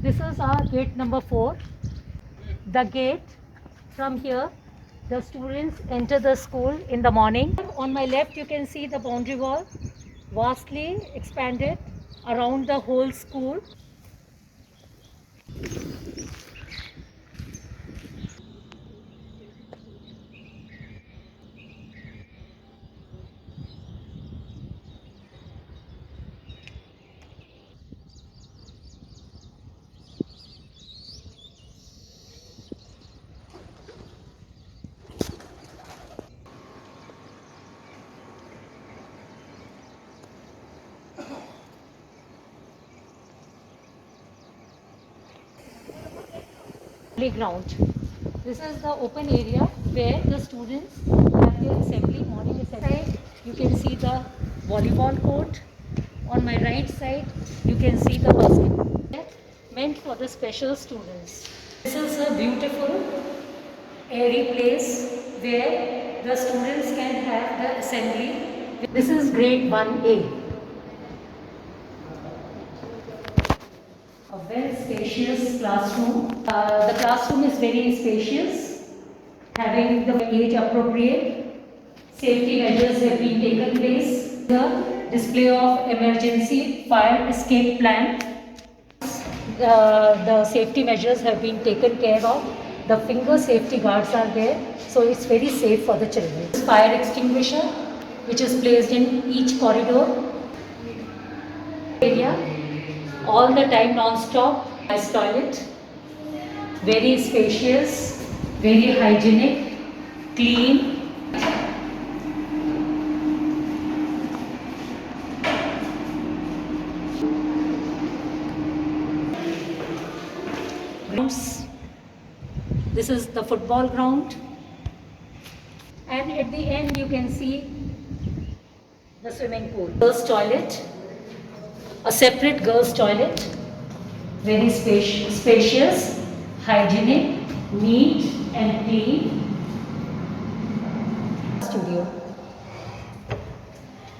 This is our gate number 4. The gate, from here, the students enter the school in the morning. On my left, you can see the boundary wall, vastly expanded around the whole school. Playground. This is the open area where the students have their assembly, morning assembly. You can see the volleyball court. On my right side, you can see the basket meant for the special students. This is a beautiful, airy place where the students can have the assembly. This is grade 1A. A well spacious classroom. The classroom is very spacious, having the age appropriate. Safety measures have been taken place. The display of emergency fire escape plan. The safety measures have been taken care of. The finger safety guards are there, so it's very safe for the children. Fire extinguisher, which is placed in each corridor area. All the time non-stop. Nice toilet, very spacious, very hygienic, clean. Grounds. This is the football ground, and at the end you can see the swimming pool. Girls' toilet. A separate girls' toilet, very spacious, hygienic, neat and clean. Studio.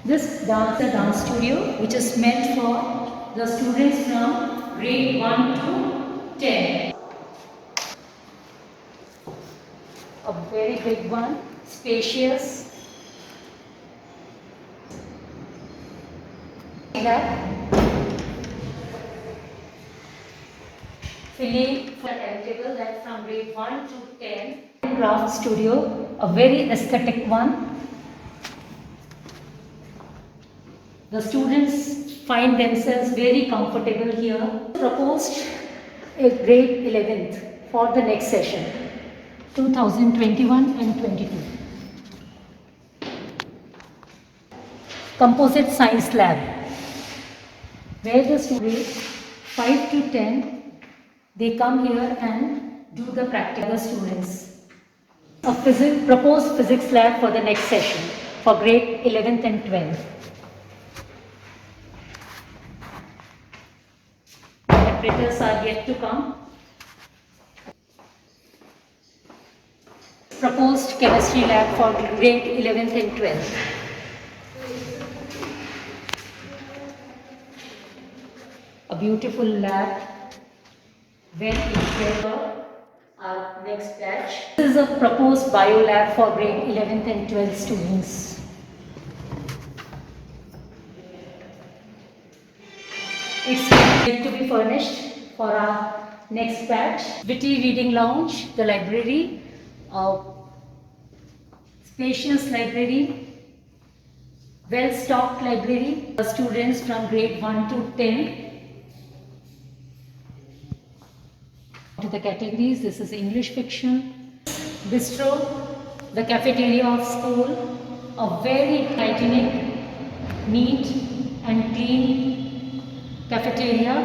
This dance studio, which is meant for the students from grade 1 to 10. A very big one, spacious. Filling for timetable that from grade 1 to 10. Craft studio, a very aesthetic one. The students find themselves very comfortable here. Proposed a grade 11th for the next session, 2021 and 22. Composite Science Lab, where the students 5 to 10, they come here and do the practical students. A proposed physics lab for the next session for grade 11th and 12th. Operators are yet to come. Proposed chemistry lab for grade 11th and 12th. A beautiful lab. When we for our next batch. This is a proposed bio lab for grade 11th and 12th students. It's yet to be furnished for our next batch. Witty reading lounge, the library, spacious library, well-stocked library. The students from grade 1 to 10. To the categories, this is English fiction. Bistro, the cafeteria of school, a very hygienic, neat and clean cafeteria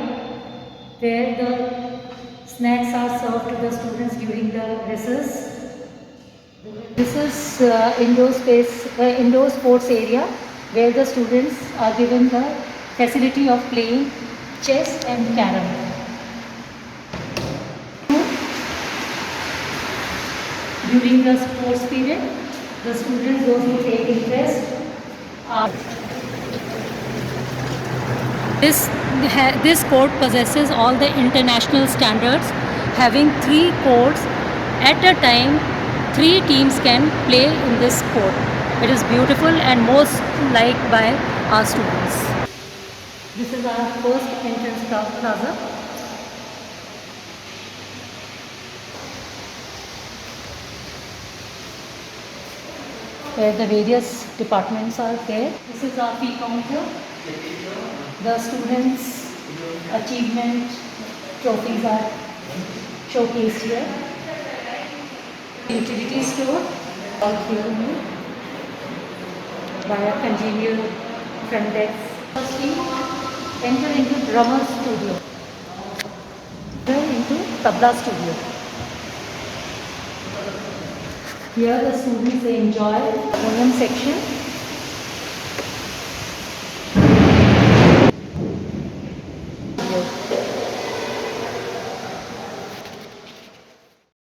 where the snacks are served to the students during the recess. This is indoor sports area where the students are given the facility of playing chess and carom. During the sports period, the students, those who take interest, are. This This court possesses all the international standards, having 3 courts at a time. 3 teams can play in this court. It is beautiful and most liked by our students. This is our first entrance plaza. Where the various departments are there. This is our fee counter. The students' achievement trophies are showcased here. Utility store, all here only, by a congenial front desk. Firstly, enter into drummer studio, then into tabla studio. Here the students, they enjoy harmonium section.